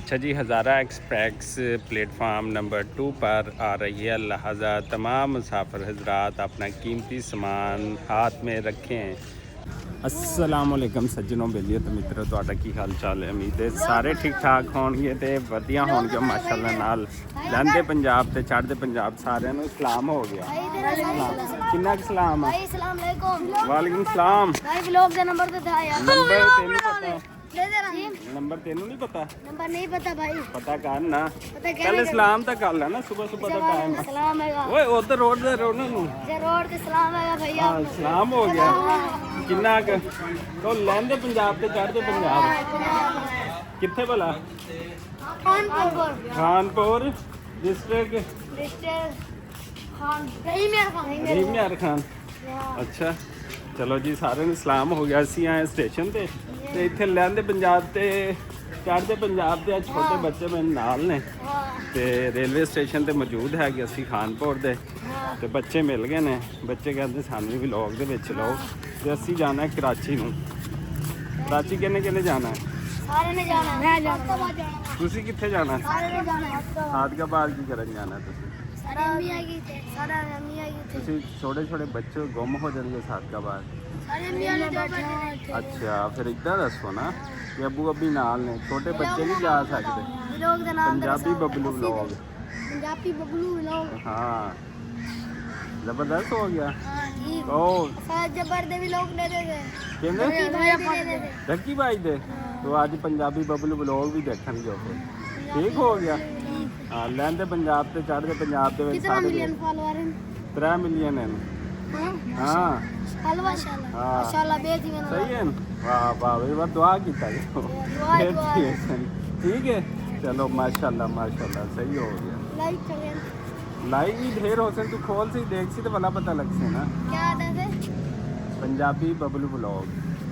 अच्छा जी, हज़ारा express platform number 2 पर आ रही है। लिहाजा तमाम मुसाफिर हजरात अपना कीमती सामान हाथ में रखें। अस्सलामुअलैकुम सज्जनों, बेलिए तो मित्रों, ਤੁਹਾਡਾ ਕੀ ਹਾਲ ਚਾਲ ਹੈ? ਉਮੀਦ ਹੈ ਸਾਰੇ ਠੀਕ ਠਾਕ ਹੋਣਗੇ ਤੇ ਵਧੀਆ ਹੋਣਗੇ ਮਾਸ਼ਾਅੱਲਾ ਨਾਲ। ਲਹਿੰਦੇ ਪੰਜਾਬ ਤੇ ਚੜ੍ਹਦੇ ਪੰਜਾਬ ਸਾਰਿਆਂ ਨੂੰ ਸਲਾਮ ਹੋ ਗਿਆ। ਕਿੰਨਾ ਕੁ ਸਲਾਮ? भाई अस्सलाम वालेकुम। ਵਾਲੇकुम ਸਲਾਮ। भाई व्लॉग का नंबर तो था यार। ਨੰਬਰ ਤੈਨੂੰ ਪਤਾ? ले दे रहा ਨੰबर ਤੈਨੂੰ ਨਹੀਂ ਪਤਾ? नंबर नहीं पता भाई। ਪਤਾ ਕਰ ਨਾ। पता क्या ਪਹਿਲੇ ਸਲਾਮ ਤਾਂ ਕਰ ਲੈ ਨਾ, ਸਵੇਰ ਸਵੇਰ ਦਾ ਟਾਈਮ। सलाम है ਓਏ ਉਧਰ ਰੋਡ ਦੇ ਰੋਡ ਨੂੰ रोड के सलाम है भैया। ਹਾਂ ਸਲਾਮ ਹੋ ਗਿਆ। ਕਿੰਨਾ ਕੁ ਤੋ ਲਹਿੰਦੇ ਪੰਜਾਬ ਤੇ ਚੜ੍ਹਦੇ ਪੰਜਾਬ ਕਿੱਥੇ ਭਲਾ? खानपुर ਖਾਨਪੁਰ ਡਿਸਟ੍ਰਿਕਟ खान ਰਹੀਮ ਯਾਰ ਖਾਨ। ਅੱਛਾ ਚਲੋ ਜੀ, ਸਾਰਿਆਂ ਨੂੰ ਸਲਾਮ ਹੋ ਗਿਆ। ਅਸੀਂ ਆਏ ਸਟੇਸ਼ਨ ਤੇ ਇੱਥੇ ਲਹਿੰਦੇ ਪੰਜਾਬ ਤੇ ਚੜ੍ਹਦੇ ਪੰਜਾਬ ਤੇ ਛੋਟੇ ਬੱਚੇ ਮੇਰੇ ਨਾਲ ਨੇ ਤੇ ਰੇਲਵੇ ਸਟੇਸ਼ਨ ਤੇ ਮੌਜੂਦ ਹੈਗੇ ਅਸੀਂ ਖਾਨਪੁਰ ਦੇ। ਤੇ ਬੱਚੇ ਮਿਲ ਗਏ ਨੇ। ਬੱਚੇ ਕਹਿੰਦੇ ਸਾਨੂੰ ਵੀ ਵਲੌਗ ਦੇ ਵਿੱਚ ਲਓ ਤੇ ਅਸੀਂ ਜਾਣਾ ਕਰਾਚੀ ਨੂੰ। ਕਰਾਚੀ ਕਿੰਨੇ ਜਾਣਾ? सारे ने जाना मैं जाना। ਤੁਸੀਂ ਕਿੱਥੇ ਜਾਣਾ? सारे ने जाना। ਸਾਦਕਾਬਾਦ ਕੀ ਕਰਨ ਜਾਣਾ ਤੁਸੀਂ? सारे अम्मी आएगी थे। सारे अम्मी आएगी थे। ਤੁਸੀਂ ਛੋਟੇ ਬੱਚੇ ਗੁੰਮ ਹੋ ਜਾਣਗੇ ਸਾਦਕਾਬਾਦ। सारे अम्मी वाले दो बैठे ਅੱਛਾ ਫਿਰ ਇੱਦਾਂ ਦੱਸੋ ਨਾ ਕਿ ਅੱਬੂ ਅੱਬੀ ਨਾਲ ਨੇ, ਛੋਟੇ ਬੱਚੇ ਨਹੀਂ ਜਾ ਸਕਦੇ। व्लॉग का नाम ਪੰਜਾਬੀ ਬੱਬਲੂ ਵਲੌਗ। पंजाबी बबलू व्लॉग। ਹਾਂ ਜ਼ਬਰਦਸਤ ਹੋ ਗਿਆ। हां जी। ਉਹ सारे जबर दे व्लॉग ले दे थे। ਕਹਿੰਦੇ भाई दे थे। ਰੱਕੀ ਬਾਈ ਦੇ ਤੋ ਅੱਜ ਪੰਜਾਬੀ ਬੱਬਲੂ ਵਲੌਗ ਵੀ ਦੇਖਣਗੇ ਉਹ। ਠੀਕ ਹੋ ਗਿਆ। ਹਾਂ ਲਹਿੰਦੇ ਪੰਜਾਬ ਤੇ ਚੜ੍ਹਦੇ ਪੰਜਾਬ ਦੇ ਵਿੱਚ कितना ਸਾਡੇ मिलियन फॉलोअर हैं? 3 ਮਿਲੀਅਨ ਹੈ। हां ਹਾਂ माशाल्लाह हाँ। माशाल्लाह बेटी में सही है ना? वाह वाह भाई वाह, दुआ कीता जी। दुआ। ठीक है चलो माशाल्लाह माशाल्लाह सही हो गया। लाइक करें। लाइव भी ढेर हो सकते, तू खोल से देख सी तो भला पता लग से ना। क्या आदत है? पंजाबी बबलू ब्लॉग।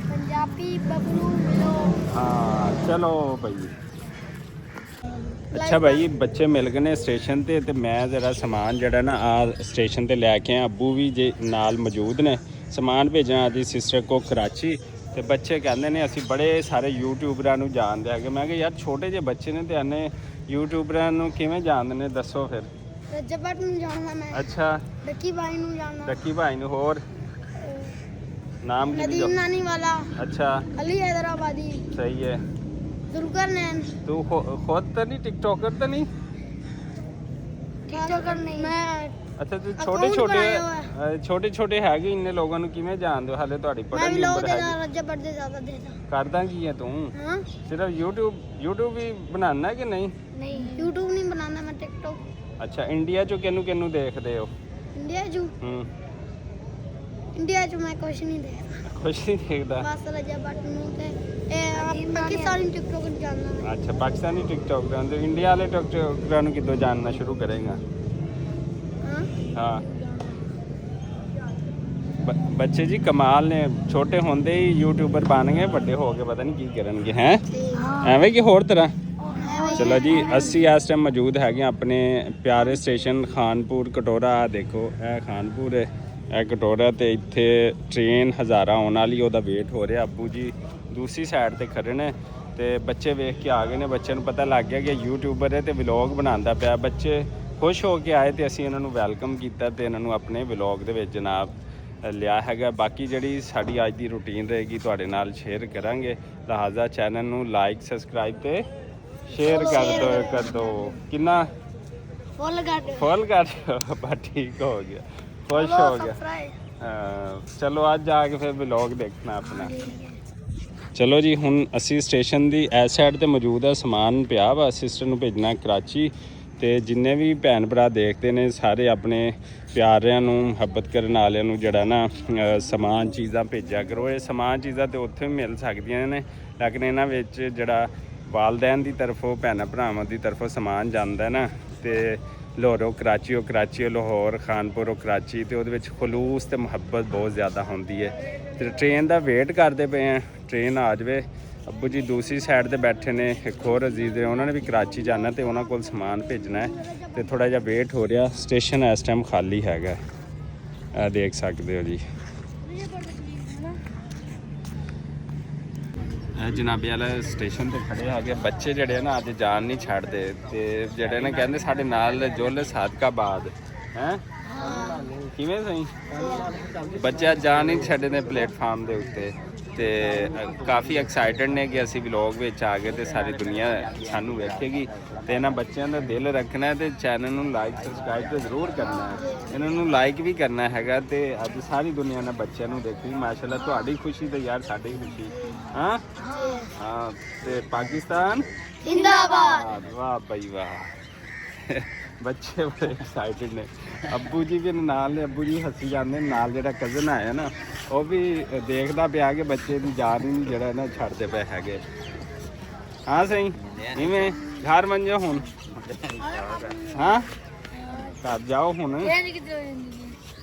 पंजाबी बबलू व्लॉग। हाँ चलो भाई। ਅੱਛਾ ਭਾਈ, ਬੱਚੇ ਮਿਲ ਗਏ ਨੇ ਸਟੇਸ਼ਨ ਤੇ ਮੈਂ ਜਰਾ ਸਮਾਨ ਜਿਹੜਾ ਨਾ ਆ ਸਟੇਸ਼ਨ ਤੇ ਲੈ ਕੇ ਆ। ਅੱਬੂ ਵੀ ਜੇ ਨਾਲ ਮੌਜੂਦ ਨੇ। ਸਮਾਨ ਭੇਜਣਾ ਆਦੀ ਸਿਸਟਰ ਕੋ ਕਰਾਚੀ। ਤੇ ਬੱਚੇ ਕਹਿੰਦੇ ਨੇ ਅਸੀਂ ਬੜੇ ਸਾਰੇ ਯੂਟਿਊਬਰਾਂ ਨੂੰ ਜਾਣਦੇ ਹੈਗੇ। ਮੈਂ ਕਿਹਾ ਯਾਰ ਛੋਟੇ ਜਿਹੇ ਬੱਚੇ ਨੇ ਤੇ ਆਨੇ ਯੂਟਿਊਬਰਾਂ ਨੂੰ ਕਿਵੇਂ ਜਾਣਦੇ ਨੇ ਦੱਸੋ ਫਿਰ। जबर ਨੂੰ ਜਾਣਦਾ ਮੈਂ। ਅੱਛਾ ਡੱਕੀ ਬਾਈ ਨੂੰ ਜਾਣਦਾ। ਡੱਕੀ ਭਾਈ ਨੂੰ। ਹੋਰ ਨਾਮ ਕੀ? ਨਦੀਮ ਨਾਨੀ ਵਾਲਾ। ਅੱਛਾ ਅਲੀ हैदराबादी। ਸਹੀ ਹੈ। जुलकरनैन। तू खुद तो नहीं टिकटॉकर तो नहीं? टिकटॉकर नहीं मैं। ਅੱਛਾ ਤੂੰ Account ਬਣਾਇਆ ਛੋਟੇ ਹੈਗੇ ਇੰਨੇ ਲੋਕਾਂ ਨੂੰ ਕਿਵੇਂ ਜਾਣਦੇ ਹੋ? ਹਾਲੇ ਤੁਹਾਡੀ मैं ਪੜ੍ਹਨ ਦੀ व्लॉग ਉਮਰ देना ਹੈਗੀ। जबर ਦੇ ਜ਼ਿਆਦਾ ਦੇਣਾ। ਕਰਦਾ ਕੀ ਹੈ ਤੂੰ? हां ਸਿਰਫ YouTube ਵੀ ਬਣਾਉਣਾ ਕਿ ਨਹੀਂ? नहीं YouTube नहीं बनाना मैं टिकटॉक। ਅੱਛਾ ਇੰਡੀਆ ਚੋਂ ਕਿਹਨੂੰ ਦੇਖਦੇ ਹੋ? इंडिया जो ਹੂੰ इंडिया जो मैं कुछ नहीं देखता। ਕੁਛ ਨਹੀਂ ਦੇਖਦਾ। बस जबर ਨੂੰ ਤੇ ਇਹ ਪਾਕਿਸਤਾਨੀ टिकटॉक ਜਾਣਦਾ ਮੈਂ। ਅੱਛਾ ਪਾਕਿਸਤਾਨੀ ਟਿਕਟੌਕਰਾਂ ਤੇ ਇੰਡੀਆ ਵਾਲੇ ਟਿਕਟੌਕਰਾਂ ਨੂੰ ਕਿਦੋਂ ਜਾਣਨਾ ਸ਼ੁਰੂ ਕਰੇਗਾ? हां ਹਾਂ ਬੱਚੇ ਜੀ ਕਮਾਲ ਨੇ। ਛੋਟੇ ਹੁੰਦੇ ਹੀ ਯੂਟਿਊਬਰ ਬਣ ਗਏ, ਵੱਡੇ ਹੋ ਕੇ ਪਤਾ ਨਹੀਂ ਕੀ ਕਰਨਗੇ। ਹੈ ਐਵੇਂ ਕਿ ਹੋਰ ਤਰ੍ਹਾਂ। ਚਲੋ ਜੀ, ਅਸੀਂ ਇਸ ਟਾਈਮ ਮੌਜੂਦ ਹੈਗੇ ਆਪਣੇ ਪਿਆਰੇ ਸਟੇਸ਼ਨ ਖਾਨਪੁਰ ਕਟੋਰਾ। ਦੇਖੋ ਇਹ ਖਾਨਪੁਰ ਹੈ, ਇਹ ਕਟੋਰਾ ਤੇ ਇੱਥੇ ਟ੍ਰੇਨ ਹਜ਼ਾਰਾ ਆਉਣ ਵਾਲੀ, ਉਹਦਾ ਵੇਟ ਹੋ ਰਿਹਾ। ਅੱਬੂ ਜੀ ਦੂਸਰੀ ਸਾਈਡ ਤੇ ਖੜੇ ਨੇ ਤੇ ਬੱਚੇ ਵੇਖ ਕੇ ਆ ਗਏ ਨੇ। ਬੱਚਿਆਂ ਨੂੰ ਪਤਾ ਲੱਗ ਗਿਆ ਕਿ ਯੂਟਿਊਬਰ ਹੈ ਤੇ ਵਲੌਗ ਬਣਾਉਂਦਾ ਪਿਆ। ਬੱਚੇ ਖੁਸ਼ ਹੋ ਕੇ ਆਏ ਤੇ ਅਸੀਂ ਇਹਨਾਂ ਨੂੰ ਵੈਲਕਮ ਕੀਤਾ ਤੇ ਇਹਨਾਂ ਨੂੰ ਆਪਣੇ ਵਲੌਗ ਦੇ ਵਿੱਚ ਜਨਾਬ ਲਿਆ ਹੈਗਾ। ਬਾਕੀ ਜਿਹੜੀ ਸਾਡੀ ਅੱਜ ਦੀ ਰੂਟੀਨ ਰਹੇਗੀ ਤੁਹਾਡੇ ਨਾਲ ਸ਼ੇਅਰ ਕਰਾਂਗੇ। ਲਿਹਾਜ਼ਾ ਚੈਨਲ ਨੂੰ ਲਾਈਕ ਸਬਸਕ੍ਰਾਈਬ ਤੇ ਸ਼ੇਅਰ ਕਰ ਦਿਓ। ਕਿੰਨਾ ਫੁੱਲ ਕਰ ਬਸ ਠੀਕ ਹੋ ਗਿਆ, ਖੁਸ਼ ਹੋ ਗਿਆ। ਚਲੋ ਅੱਜ ਜਾ ਕੇ ਫਿਰ ਵਲੌਗ ਦੇਖਣਾ ਆਪਣਾ। ਚਲੋ ਜੀ, ਹੁਣ ਅਸੀਂ ਸਟੇਸ਼ਨ ਦੀ ਇਸ ਸਾਈਡ ਤੇ ਮੌਜੂਦ ਆ। ਸਮਾਨ ਪਿਆ ਵਾ, ਸਿਸਟਰ ਨੂੰ ਭੇਜਣਾ ਕਰਾਚੀ। ਤੇ ਜਿੰਨੇ ਵੀ ਭੈਣ ਭਰਾ ਦੇਖਦੇ ਨੇ ਸਾਰੇ ਆਪਣੇ ਪਿਆਰਿਆਂ ਨੂੰ, ਮੁਹੱਬਤ ਕਰਨ ਵਾਲਿਆਂ ਨੂੰ ਜਿਹੜਾ ਨਾ ਸਮਾਨ ਚੀਜ਼ਾਂ ਭੇਜਿਆ ਕਰੋ। ਇਹ ਸਮਾਨ ਚੀਜ਼ਾਂ ਤੇ ਉੱਥੇ ਵੀ ਮਿਲ ਸਕਦੀਆਂ ਨੇ, ਲੇਕਿਨ ਇਹਨਾਂ ਵਿੱਚ ਜਿਹੜਾ ਵਾਲਦੈਨ ਦੀ ਤਰਫੋਂ, ਭੈਣਾਂ ਭਰਾਵਾਂ ਦੀ ਤਰਫੋਂ ਸਮਾਨ ਜਾਂਦਾ ਨਾ ਤੇ ਲਾਹੌਰੋਂ ਕਰਾਚੀ, ਕਰਾਚੀ ਲਾਹੌਰ, ਖਾਨਪੁਰੋਂ ਕਰਾਚੀ, ਤੇ ਉਹਦੇ ਵਿੱਚ ਖਲੂਸ ਤੇ ਮੁਹੱਬਤ ਬਹੁਤ ਜ਼ਿਆਦਾ ਹੁੰਦੀ ਹੈ। ਤੇ ਟ੍ਰੇਨ ਦਾ ਵੇਟ ਕਰਦੇ ਪਏ ਆ, ਟ੍ਰੇਨ ਆ ਜਾਵੇ। ਅੱਬੂ ਜੀ ਦੂਸਰੀ ਸਾਈਡ ਤੇ ਬੈਠੇ ਨੇ, ਇੱਕ ਹੋਰ ਅਜ਼ੀਜ਼ ਨੇ, ਉਹਨਾਂ ਨੇ ਵੀ ਕਰਾਚੀ ਜਾਣਾ ਤੇ ਉਹਨਾਂ ਕੋਲ ਸਮਾਨ ਭੇਜਣਾ ਹੈ ਤੇ ਥੋੜਾ ਜਿਹਾ ਵੇਟ ਹੋ ਰਿਹਾ। ਸਟੇਸ਼ਨ ਇਸ ਟਾਈਮ ਖਾਲੀ ਹੈਗਾ, ਇਹ ਦੇਖ ਸਕਦੇ ਹੋ ਜੀ। ਜਨਾਬੇ ਵਾਲਾ ਸਟੇਸ਼ਨ ਤੇ ਖੜੇ ਹੈਗੇ ਬੱਚੇ ਜਿਹੜੇ ਆ ਨਾ ਅੱਜ ਜਾਨ ਨਹੀਂ ਛੱਡਦੇ ਤੇ ਜਿਹੜੇ ਨੇ ਕਹਿੰਦੇ ਸਾਡੇ ਨਾਲ ਜੁਲ ਸਾਦਕਾਬਾਦ ਹੈ ਕਿਵੇਂ ਸਹੀ ਬੱਚੇ ਜਾਨ ਨਹੀਂ ਛੱਡਦੇ ਪਲੇਟਫਾਰਮ ਦੇ ਉੱਤੇ ਤੇ ਕਾਫੀ ਐਕਸਾਈਟਡ ਨੇ ਕਿ ਅਸੀਂ ਵਲੌਗ ਵਿੱਚ ਆ ਗਏ ਤੇ ਸਾਰੀ ਦੁਨੀਆ ਸਾਨੂੰ ਵੇਖੇਗੀ ਤੇ ਇਹਨਾਂ ਬੱਚਿਆਂ ਦਾ ਦਿਲ ਰੱਖਣਾ ਤੇ ਚੈਨਲ ਨੂੰ ਲਾਈਕ ਸਬਸਕ੍ਰਾਈਬ ਤੇ ਜ਼ਰੂਰ ਕਰਨਾ ਹੈ ਇਹਨਾਂ ਨੂੰ ਲਾਈਕ ਵੀ ਕਰਨਾ ਹੈਗਾ ਤੇ ਅੱਜ ਸਾਰੀ ਦੁਨੀਆ ਨੇ ਬੱਚਿਆਂ ਨੂੰ ਦੇਖੀ ਮਾਸ਼ਾਅੱਲਾ ਤੁਹਾਡੀ ਖੁਸ਼ੀ ਤੇ ਯਾਰ ਸਾਡੀ ਖੁਸ਼ੀ ਹਾਂ ਹਾਂ ਤੇ ਪਾਕਿਸਤਾਨ ਜ਼ਿੰਦਾਬਾਦ ਵਾਹ ਭਾਈ ਵਾਹ ਬੱਚੇ ਬੜੇ ਐਕਸਾਈਟਡ ਨੇ ਅੱਬੂ ਜੀ ਵੀ ਨਾਲ ਨੇ ਅੱਬੂ ਜੀ ਹੱਸੀ ਜਾਂਦੇ ਨਾਲ ਜਿਹੜਾ ਕਜ਼ਨ ਆਇਆ ਨਾ ਉਹ ਵੀ ਦੇਖਦਾ ਪਿਆ ਕਿ ਬੱਚੇ ਦੀ ਜਾਨ ਹੀ ਜਿਹੜਾ ਨਾ ਛੱਡਦੇ ਪਏ ਹੈਗੇ ਹਾਂ ਸਹੀ ਕਿਵੇਂ ਘਰ ਬਣ ਜਾ ਹੁਣ ਹਾਂ ਘਰ ਜਾਓ ਹੁਣ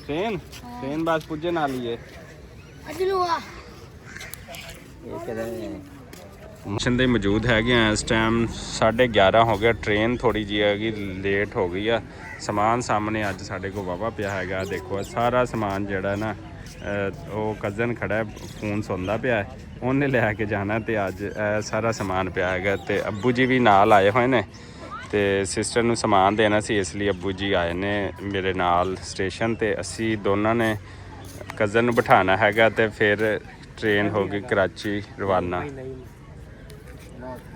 ਟ੍ਰੇਨ ਬਸ ਪੁੱਜੇ ਨਾਲ ਹੀ ਹੈ ਫੰਕਸ਼ਨ ਦੇ ਮੌਜੂਦ ਹੈਗੇ ਆ ਇਸ ਟਾਈਮ 11:30 ਹੋ ਗਿਆ ਟ੍ਰੇਨ ਥੋੜੀ ਜਿਹੀ ਹੈਗੀ ਲੇਟ ਹੋ ਗਈ ਆ ਸਮਾਨ ਸਾਹਮਣੇ ਅੱਜ ਸਾਡੇ ਕੋਲ ਵਾਵਾ ਪਿਆ ਹੈਗਾ ਦੇਖੋ ਸਾਰਾ ਸਮਾਨ ਜਿਹੜਾ ਨਾ ਉਹ ਕਜ਼ਨ ਖੜਾ ਫੋਨ ਸੁਣਦਾ ਪਿਆ ਉਹਨੇ ਲੈ ਕੇ ਜਾਣਾ ਤੇ ਅੱਜ ਸਾਰਾ ਸਮਾਨ ਪਿਆ ਹੈਗਾ ਤੇ ਅੱਬੂ ਜੀ ਵੀ ਨਾਲ ਆਏ ਹੋਏ ਨੇ ਤੇ ਸਿਸਟਰ ਨੂੰ ਸਮਾਨ ਦੇਣਾ ਸੀ ਇਸ ਲਈ ਅੱਬੂ ਜੀ ਆਏ ਨੇ ਮੇਰੇ ਨਾਲ ਸਟੇਸ਼ਨ ਤੇ ਅਸੀਂ ਦੋਨਾਂ ਨੇ ਕਜ਼ਨ ਨੂੰ ਬਿਠਾਉਣਾ ਹੈਗਾ ਤੇ ਫਿਰ ਟ੍ਰੇਨ ਹੋ ਗਈ ਕਰਾਚੀ ਰਵਾਨਾ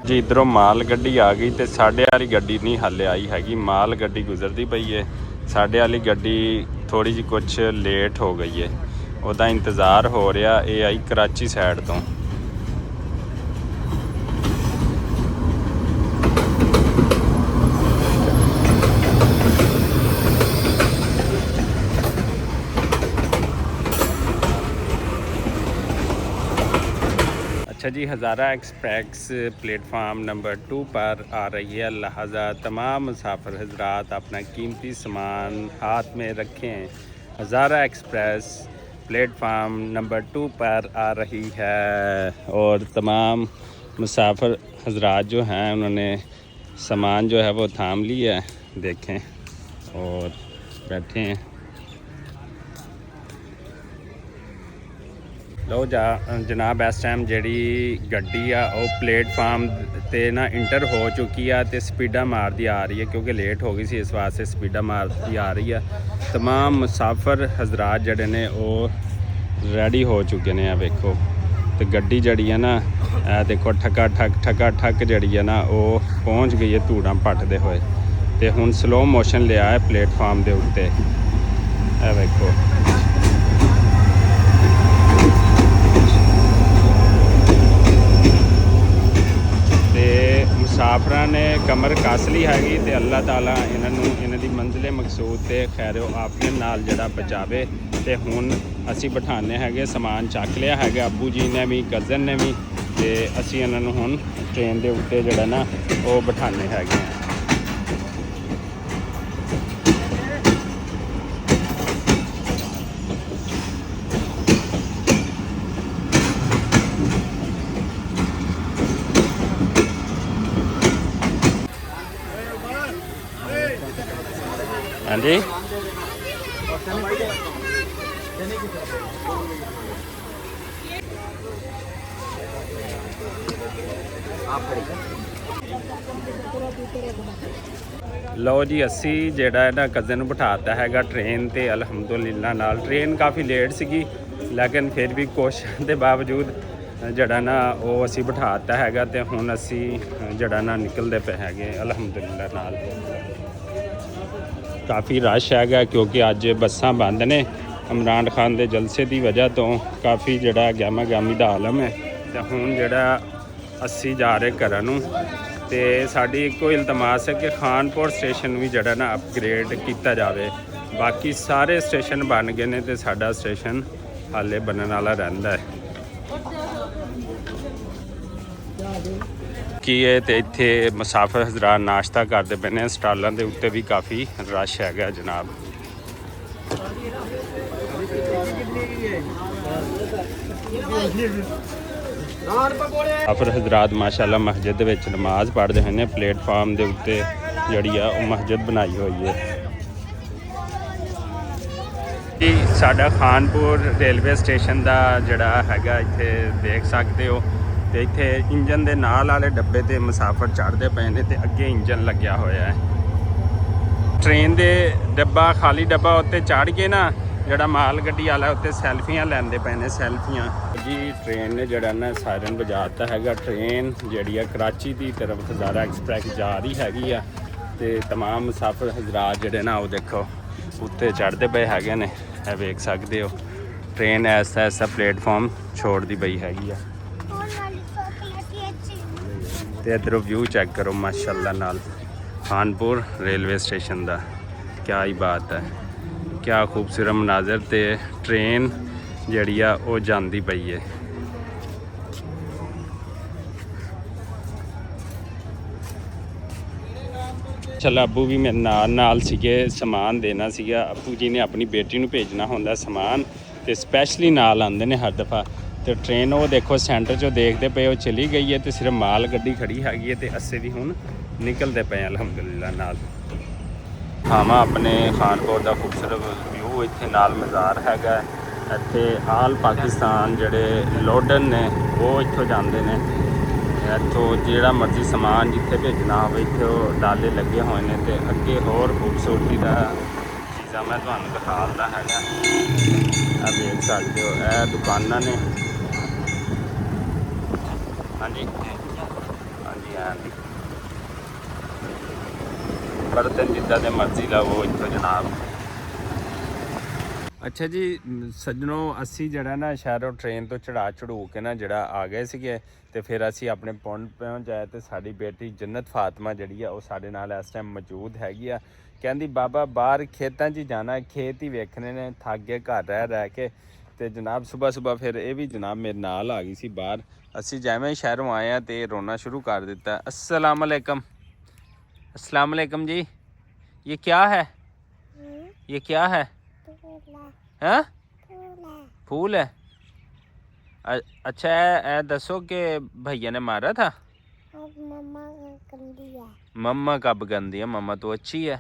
ਜੀ ਇਧਰੋਂ ਮਾਲ ਗੱਡੀ ਆ ਗਈ ਤੇ ਸਾਡੇ ਵਾਲੀ ਗੱਡੀ ਨਹੀਂ ਹਾਲੇ ਆਈ ਹੈਗੀ ਮਾਲ ਗੱਡੀ ਗੁਜ਼ਰਦੀ ਪਈ ਹੈ ਸਾਡੇ ਵਾਲੀ ਗੱਡੀ ਥੋੜੀ ਜਿਹੀ ਕੁਝ ਲੇਟ ਹੋ ਗਈ ਹੈ ਉਹਦਾ ਇੰਤਜ਼ਾਰ ਹੋ ਰਿਹਾ ਇਹ ਆਈ ਕਰਾਚੀ ਸਾਈਡ ਤੋਂ अच्छा जी हज़ारा एक्सप्रेस प्लेटफार्म नंबर 2 पर आ रही है लिहाजा तमाम मुसाफिर हजरात अपना कीमती सामान हाथ में रखें हज़ारा एक्सप्रेस प्लेटफार्म नंबर 2 पर आ रही है और तमाम मुसाफिर हजरात जो हैं उन्होंने सामान जो है वो थाम लिया है देखें और बैठे हैं ਲਓ ਜਨਾਬ ਇਸ ਟਾਈਮ ਜਿਹੜੀ ਗੱਡੀ ਆ ਉਹ ਪਲੇਟਫਾਰਮ ਤੇ ਨਾ ਇੰਟਰ ਹੋ ਚੁੱਕੀ ਆ ਤੇ ਸਪੀਡਾਂ ਮਾਰਦੀ ਆ ਰਹੀ ਹੈ ਕਿਉਂਕਿ ਲੇਟ ਹੋ ਗਈ ਸੀ ਇਸ ਵਾਸਤੇ ਸਪੀਡਾਂ ਮਾਰਦੀ ਆ ਰਹੀ ਆ तमाम ਮੁਸਾਫਰ ਹਜ਼ਰਾਤ ਜਿਹੜੇ ਨੇ ਉਹ ਰੈਡੀ ਹੋ ਚੁੱਕੇ ਨੇ ਆ ਵੇਖੋ ਤੇ ਗੱਡੀ ਜਿਹੜੀ ਆ ਨਾ ਇਹ ਦੇਖੋ ਠੱਕਾ ਠੱਕ ਜਿਹੜੀ ਆ ਨਾ ਉਹ ਪਹੁੰਚ ਗਈ ਹੈ ਧੂੜਾਂ ਪੱਟਦੇ ਹੋਏ ਤੇ ਹੁਣ ਸਲੋ ਮੋਸ਼ਨ ਲਿਆ ਹੈ ਪਲੇਟਫਾਰਮ ਦੇ ਉੱਤੇ ਇਹ ਵੇਖੋ ਮੁਸਾਫਰਾਂ ਨੇ ਕਮਰ ਕੱਸ ਲਈ ਹੈਗੀ ਤੇ ਅੱਲਾਹ ਤਾਲਾ ਇਹਨਾਂ ਨੂੰ ਇਹਨਾਂ ਦੀ ਮੰਜ਼ਿਲ ਮਕਸੂਦ ਤੇ ਖੈਰੋ ਆਫੀਅਤ ਨਾਲ ਜਿਹੜਾ ਬਚਾਵੇ ਤੇ ਹੁਣ ਅਸੀਂ ਬਿਠਾਣੇ ਹੈਗੇ ਸਮਾਨ ਚੱਕ ਲਿਆ ਹੈਗਾ ਅੱਬੂ ਜੀ ਨੇ ਵੀ ਕਜ਼ਨ ਨੇ ਵੀ ਤੇ ਅਸੀਂ ਇਹਨਾਂ ਨੂੰ ਹੁਣ ਟ੍ਰੇਨ ਦੇ ਉੱਤੇ ਜਿਹੜਾ ਨਾ ਉਹ ਬਿਠਾਣੇ ਹੈਗੇ हाँ जी ਲਓ ਜੀ ਅਸੀਂ ਜਿਹੜਾ ਨਾ ਕਜ਼ਨ ਨੂੰ ਬਿਠਾਤਾ ਹੈਗਾ ਟ੍ਰੇਨ ਤੇ ਅਲਹਮਦੁਲਿਲਾ ਨਾਲ ਟ੍ਰੇਨ ਕਾਫੀ ਲੇਟ ਸੀਗੀ ਲੇਕਿਨ ਫਿਰ ਵੀ ਕੋਸ਼ਿਸ਼ ਦੇ ਬਾਵਜੂਦ ਜਿਹੜਾ ਨਾ ਉਹ ਅਸੀਂ ਬਿਠਾਤਾ ਹੈਗਾ ਤੇ ਹੁਣ ਅਸੀਂ ਜਿਹੜਾ ਨਾ ਨਿਕਲਦੇ ਪਏ ਹੈਗੇ ਅਲਹਮਦੁਲਿਲਾ ਨਾਲ ਕਾਫੀ ਰਸ਼ ਹੈਗਾ ਕਿਉਂਕਿ ਅੱਜ ਬੱਸਾਂ ਬੰਦ ਨੇ ਇਮਰਾਨ ਖਾਨ ਦੇ ਜਲਸੇ ਦੀ ਵਜ੍ਹਾ ਤੋਂ ਕਾਫੀ ਜਿਹੜਾ ਗਹਿਮਾ ਗਹਿਮੀ ਦਾ ਆਲਮ ਹੈ ਤੇ ਹੁਣ ਜਿਹੜਾ ਅਸੀਂ ਜਾ ਰਹੇ ਘਰਾਂ ਨੂੰ ਤੇ ਸਾਡੀ ਇੱਕੋ ਇਲਤਮਾਸ ਹੈ ਕਿ ਖਾਨਪੁਰ ਸਟੇਸ਼ਨ ਵੀ ਜਿਹੜਾ ਨਾ ਅਪਗ੍ਰੇਡ ਕੀਤਾ ਜਾਵੇ ਬਾਕੀ ਸਾਰੇ ਸਟੇਸ਼ਨ ਬਣ ਗਏ ਨੇ ਤੇ ਸਾਡਾ ਸਟੇਸ਼ਨ ਹਾਲੇ ਬਣਨ ਵਾਲਾ ਰਹਿੰਦਾ ਹੈ ਕੀ ਹੈ ਤੇ ਇੱਥੇ ਮੁਸਾਫਿਰ ਹਜ਼ਰਾਤ ਨਾਸ਼ਤਾ ਕਰਦੇ ਪਏ ਨੇ ਸਟਾਲਾਂ ਦੇ ਉੱਤੇ ਵੀ ਕਾਫੀ ਰਸ਼ ਹੈਗਾ ਜਨਾਬ ਮੁਸਾਫਿਰ ਹਜ਼ਰਾਤ ਮਾਸ਼ਾਅੱਲਾ ਮਸਜਿਦ ਦੇ ਵਿੱਚ ਨਮਾਜ਼ ਪੜ੍ਹਦੇ ਹੋਏ ਨੇ ਪਲੇਟਫਾਰਮ ਦੇ ਉੱਤੇ ਜਿਹੜੀ ਆ ਉਹ ਮਸਜਿਦ ਬਣਾਈ ਹੋਈ ਹੈ ਸਾਡਾ ਖਾਨਪੁਰ ਰੇਲਵੇ ਸਟੇਸ਼ਨ ਦਾ ਜਿਹੜਾ ਹੈਗਾ ਇੱਥੇ ਦੇਖ ਸਕਦੇ ਹੋ ਤੇ ਇੱਥੇ ਇੰਜਨ ਦੇ ਨਾਲ ਵਾਲੇ ਡੱਬੇ ਤੇ ਮੁਸਾਫਰ ਚੜ੍ਹਦੇ ਪਏ ਨੇ ਤੇ ਅੱਗੇ ਇੰਜਨ ਲੱਗਿਆ ਹੋਇਆ ਹੈ। ਟ੍ਰੇਨ ਦੇ ਡੱਬਾ ਖਾਲੀ ਡੱਬਾ ਉੱਤੇ ਚੜ੍ਹ ਕੇ ਨਾ ਜਿਹੜਾ ਮਾਲ ਗੱਡੀ ਵਾਲਾ ਉੱਤੇ ਸੈਲਫੀਆਂ ਲੈਂਦੇ ਪਏ ਨੇ ਸੈਲਫੀਆਂ ਜੀ। ਟ੍ਰੇਨ ਨੇ ਜਿਹੜਾ ਨਾ ਸਾਇਰਨ ਵਜਾਤਾ ਹੈਗਾ। ਟ੍ਰੇਨ ਜਿਹੜੀ ਆ ਕਰਾਚੀ ਦੀ ਤਰਫ ਹਜ਼ਾਰਾ ਐਕਸਪ੍ਰੈਸ ਜਾ ਰਹੀ ਹੈਗੀ ਆ ਤੇ तमाम ਮੁਸਾਫਰ ਹਜ਼ਰਾਤ ਜਿਹੜੇ ਨਾ ਉਹ ਦੇਖੋ ਉੱਤੇ ਚੜ੍ਹਦੇ ਪਏ ਹੈਗੇ ਨੇ। ਇਹ ਵੇਖ ਸਕਦੇ ਹੋ ਟ੍ਰੇਨ ਐਸਾ ਪਲੇਟਫਾਰਮ ਛੋੜਦੀ ਪਈ ਹੈਗੀ ਆ। ਤੇ ਇਧਰੋਂ ਵਿਊ ਚੈੱਕ ਕਰੋ ਮਾਸ਼ਾਅੱਲਾ ਨਾਲ ਖਾਨਪੁਰ रेलवे स्टेशन ਦਾ। क्या ही बात है, क्या खूबसूरत मनाजर ਤੇ ट्रेन ਜਿਹੜੀ ਆ ਉਹ ਜਾਂਦੀ ਪਈ ਹੈ। ਚਲ ਅੱਬੂ ਵੀ ਮੇਰੇ ਨਾਲ ਸੀਗੇ, ਸਮਾਨ ਦੇਣਾ ਸੀਗਾ। ਅੱਬੂ ਜੀ ਨੇ ਆਪਣੀ ਬੇਟੀ ਨੂੰ ਭੇਜਣਾ ਹੁੰਦਾ ਸਮਾਨ ਤੇ ਸਪੈਸ਼ਲੀ ਨਾਲ ਆਉਂਦੇ ਨੇ ਹਰ ਦਫਾ। ਤੇ ਟ੍ਰੇਨ ਉਹ ਦੇਖੋ ਸੈਂਟਰ 'ਚੋਂ ਦੇਖਦੇ ਪਏ ਉਹ ਚਲੀ ਗਈ ਹੈ ਤੇ ਸਿਰਫ ਮਾਲ ਗੱਡੀ ਖੜੀ ਹੈਗੀ ਹੈ ਤੇ ਅਸੀਂ ਵੀ ਹੁਣ ਨਿਕਲਦੇ ਪਏ ਅਲਹਮਦੁਲਿਲਾ ਨਾਲ। ਖਾਵਾਂ ਆਪਣੇ ਖਾਨਪੁਰ ਦਾ ਖੂਬਸੂਰਤ ਵਿਊ। ਇੱਥੇ ਨਾਲ ਮਜ਼ਾਰ ਹੈਗਾ। ਇੱਥੇ ਆਲ ਪਾਕਿਸਤਾਨ ਜਿਹੜੇ ਲੋਡਨ ਨੇ ਉਹ ਇੱਥੋਂ ਜਾਂਦੇ ਨੇ। ਇੱਥੋਂ ਜਿਹੜਾ ਮਰਜ਼ੀ ਸਮਾਨ ਜਿੱਥੇ ਭੇਜਣਾ ਹੋਵੇ ਇੱਥੇ ਉਹ ਡਾਲੇ ਲੱਗੇ ਹੋਏ ਨੇ ਤੇ ਅੱਗੇ ਹੋਰ ਖੂਬਸੂਰਤੀ ਦਾ ਚੀਜ਼ਾਂ ਮੈਂ ਤੁਹਾਨੂੰ ਦਿਖਾਉਂਦਾ ਹੈਗਾ। ਆ ਵੇਖ ਸਕਦੇ ਹੋ ਇਹ ਦੁਕਾਨਾਂ ਨੇ। ਹਾਂਜੀ ਹਾਂਜੀ ਹਾਂਜੀ ਬਰਤਨ ਜਿੱਦਾਂ ਦੇ ਮਰਜ਼ੀ ਲਵੋ ਇੱਥੋਂ ਜਨਾਬ। ਅੱਛਾ ਜੀ ਸੱਜਣੋ, ਅਸੀਂ ਜਿਹੜਾ ਨਾ ਸ਼ਹਿਰੋਂ ਟ੍ਰੇਨ ਤੋਂ ਚੜ੍ਹੂ ਕੇ ਨਾ ਜਿਹੜਾ ਆ ਗਏ ਸੀਗੇ ਤੇ ਫਿਰ ਅਸੀਂ ਆਪਣੇ ਪੁੰਡ ਪਹੁੰਚ ਜਾਏ ਤੇ ਸਾਡੀ ਬੇਟੀ ਜੰਨਤ ਫਾਤਮਾ ਜਿਹੜੀ ਆ ਉਹ ਸਾਡੇ ਨਾਲ ਇਸ ਟਾਈਮ ਮੌਜੂਦ ਹੈਗੀ ਆ। ਕਹਿੰਦੀ ਬਾਬਾ ਬਾਹਰ ਖੇਤਾਂ 'ਚ ਜਾਣਾ, ਖੇਤ ਹੀ ਵੇਖਣੇ ਨੇ, ਥੱਕ ਗਏ ਘਰ ਰਹਿ ਕੇ। ਤੇ ਜਨਾਬ ਸੁਬਾਹ ਫਿਰ ਇਹ ਵੀ ਜਨਾਬ ਮੇਰੇ ਨਾਲ ਆ ਗਈ ਸੀ ਬਾਹਰ। ਅਸੀਂ ਜਿਵੇਂ ਸ਼ਹਿਰੋਂ ਆਏ ਆ ਤੇ ਰੋਣਾ ਸ਼ੁਰੂ ਕਰ ਦਿੱਤਾ। अस्सलाम वालेकुम, अस्सलाम वालेकुम जी। ये क्या है, ये क्या है? हैं? फूल है। अच्छा है। दसो कि भैया ने मारा था? मम्मा गंदी है। मम्मा कब गंदी है? मम्मा तो अच्छी है।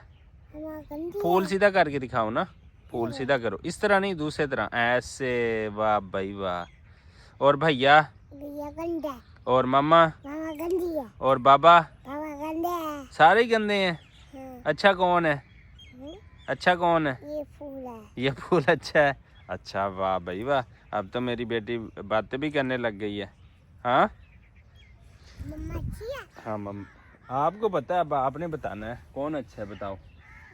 फूल सीधा करके दिखाओ ना, फूल सीधा करो। इस तरह नहीं, दूसरी तरह ऐसे। वाह भाई वाह। और भैया? भैया गंदा। और मम्मा? मम्मा गंदी है। और बाबा? बाबा गंदे हैं। सारे ही गंदे हैं। हाँ। अच्छा कौन है? अच्छा कौन है? ये फूल है। ये फूल अच्छा है। अच्छा वाह भाई वाह। अब तो मेरी बेटी बातें भी करने लग गई है। हाँ मम्मा अच्छी है। हाँ मम्मा आपको पता है, अब आपने बताना है कौन अच्छा है बताओ।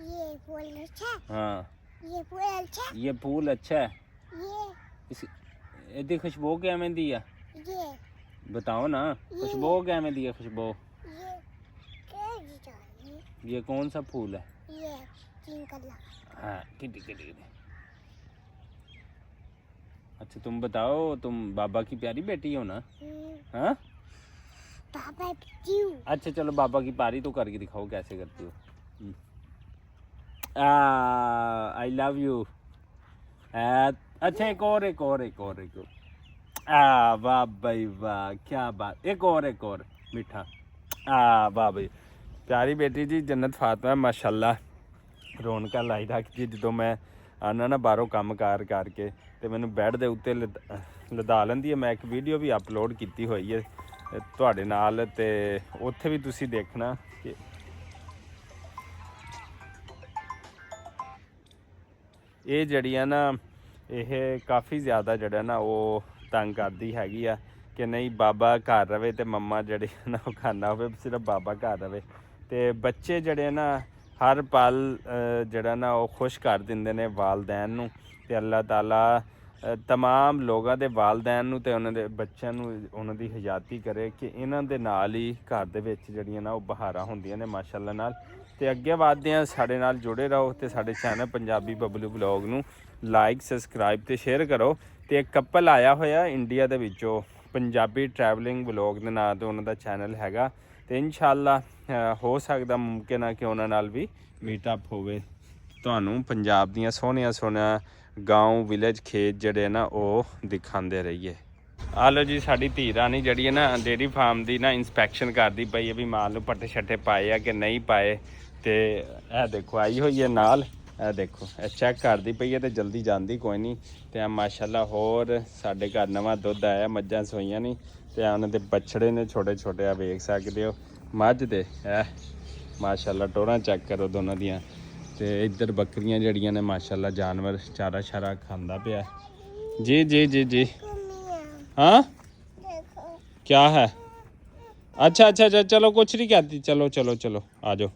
ये फूल अच्छा है। हाँ ये फूल अच्छा है। ये फूल अच्छा है। ये इसकी खुशबू क्या में दी है? ये बताओ ना, खुशबू क्या में दी है? खुशबू ये कौन सा फूल है? ये हाँ किटी। अच्छा तुम बताओ, तुम बाबा की प्यारी बेटी हो ना? हाँ बाबा की। अच्छा चलो बाबा की पारी तो करके दिखाओ कैसे करती हो। I love you. अच्छा एक और वाह भाई वाह, क्या बात। एक और मीठा। वाह भाई प्यारी बेटी जी जन्नत फातिमा माशाल्लाह ਰੌਣਕਾਂ ਲਾਈ ਰੱਖਦੀ। ਜਦੋਂ ਮੈਂ ਆਉਣਾ ਨਾ ਬਾਹਰੋਂ ਕੰਮ ਕਾਰ ਕਰਕੇ ਤੇ ਮੈਨੂੰ ਬੈੱਡ ਦੇ ਉੱਤੇ ਲਦਾ ਲੈਂਦੀ ਹੈ। ਮੈਂ ਇੱਕ ਵੀਡੀਓ ਵੀ ਅਪਲੋਡ ਕੀਤੀ ਹੋਈ ਹੈ ਤੁਹਾਡੇ ਨਾਲ ਤੇ ਉੱਥੇ ਵੀ ਤੁਸੀਂ ਦੇਖਣਾ ਕਿ ਇਹ ਜਿਹੜੀਆਂ ਨਾ ਇਹ ਕਾਫੀ ਜ਼ਿਆਦਾ ਜਿਹੜਾ ਨਾ ਉਹ ਤੰਗ ਕਰਦੀ ਹੈਗੀ ਆ ਕਿ ਨਹੀਂ ਬਾਬਾ ਘਰ ਰਵੇ ਤੇ ਮੰਮਾ ਜਿਹੜੇ ਨਾ ਉਹ ਖਾਣਾ ਹੋਵੇ, ਸਿਰਫ ਬਾਬਾ ਘਰ ਰਵੇ। ਤੇ ਬੱਚੇ ਜਿਹੜੇ ਨਾ ਹਰ ਪਲ ਜਿਹੜਾ ਨਾ ਉਹ ਖੁਸ਼ ਕਰ ਦਿੰਦੇ ਨੇ ਵਾਲਦੈਨ ਨੂੰ ਤੇ ਅੱਲਾਹ ਤਾਲਾ तमाम ਲੋਕਾਂ ਦੇ ਵਾਲਦੈਨ ਨੂੰ ਤੇ ਉਹਨਾਂ ਦੇ ਬੱਚਿਆਂ ਨੂੰ ਉਹਨਾਂ ਦੀ ਹਯਾਤੀ ਕਰੇ ਕਿ ਇਹਨਾਂ ਦੇ ਨਾਲ ਹੀ ਘਰ ਦੇ ਵਿੱਚ ਜਿਹੜੀਆਂ ਨਾ ਉਹ ਬਹਾਰਾਂ ਹੁੰਦੀਆਂ ਨੇ ਮਾਸ਼ਾਅੱਲਾ ਨਾਲ। ਤੇ ਅੱਗੇ ਵਧਦੇ ਹਾਂ, ਸਾਡੇ ਨਾਲ ਜੁੜੇ ਰਹੋ ਤੇ ਸਾਡੇ ਚੈਨਲ ਪੰਜਾਬੀ ਬਬਲੂ ਵਲੌਗ ਨੂੰ ਲਾਈਕ ਸਬਸਕ੍ਰਾਈਬ ਤੇ ਸ਼ੇਅਰ ਕਰੋ। ਤੇ ਇੱਕ ਕਪਲ ਆਇਆ ਹੋਇਆ ਇੰਡੀਆ ਦੇ ਵਿੱਚੋਂ, ਪੰਜਾਬੀ ਟਰੈਵਲਿੰਗ ਵਲੌਗ ਦੇ ਨਾਂ ਤੇ ਉਹਨਾਂ ਦਾ ਚੈਨਲ ਹੈਗਾ ਤੇ ਇਨਸ਼ਾਅੱਲਾ ਹੋ ਸਕਦਾ ਮੁਮਕਿਨ ਆ ਕਿ ਉਹਨਾਂ ਨਾਲ ਵੀ ਮੀਟਅਪ ਹੋਵੇ। ਤੁਹਾਨੂੰ ਪੰਜਾਬ ਦੀਆਂ ਸੋਹਣੀਆਂ ਗਾਉਂ ਵਿਲੇਜ ਖੇਤ ਜਿਹੜੇ ਨਾ ਉਹ ਦਿਖਾਉਂਦੇ ਰਹੀਏ। ਆ ਲਓ ਜੀ ਸਾਡੀ ਧੀ ਰਾਣੀ ਜਿਹੜੀ ਹੈ ਨਾ ਡੇਅਰੀ ਫਾਰਮ ਦੀ ਨਾ ਇੰਸਪੈਕਸ਼ਨ ਕਰਦੀ ਪਈ ਹੈ ਵੀ ਮਾਲ ਨੂੰ ਪੱਟੇ ਛੱਟੇ ਪਾਏ ਆ ਕਿ ਨਹੀਂ ਪਾਏ। ਤੇ ਇਹ ਦੇਖੋ ਆਈ ਹੋਈ ਹੈ ਨਾਲ, ਇਹ ਦੇਖੋ ਇਹ ਚੈੱਕ ਕਰਦੀ ਪਈ ਹੈ ਤੇ ਜਲਦੀ ਜਾਂਦੀ ਕੋਈ ਨਹੀਂ। ਤੇ ਮਾਸ਼ਾਅੱਲਾ ਹੋਰ ਸਾਡੇ ਘਰ ਨਵਾਂ ਦੁੱਧ ਆਇਆ, ਮੱਝਾਂ ਸੋਈਆਂ ਨਹੀਂ ਤੇ ਆ ਉਹਨਾਂ ਦੇ ਬਛੜੇ ਨੇ ਛੋਟੇ ਛੋਟੇ, ਆ ਵੇਖ ਸਕਦੇ ਹੋ ਮੱਝ ਦੇ ਐ ਮਾਸ਼ਾਅੱਲਾ ਟੋਰਾਂ ਚੈੱਕ ਕਰੋ ਦੋਨਾਂ ਦੀਆਂ। ਤੇ ਇੱਧਰ ਬੱਕਰੀਆਂ ਜਿਹੜੀਆਂ ਨੇ ਮਾਸ਼ਾਅੱਲਾ ਜਾਨਵਰ ਚਾਰਾ ਛਾਰਾ ਖਾਂਦਾ ਪਿਆ। ਜੀ ਜੀ ਜੀ ਜੀ हाँ क्या है? अच्छा अच्छा अच्छा चलो कुछ नहीं कहती, चलो चलो चलो आ जाओ।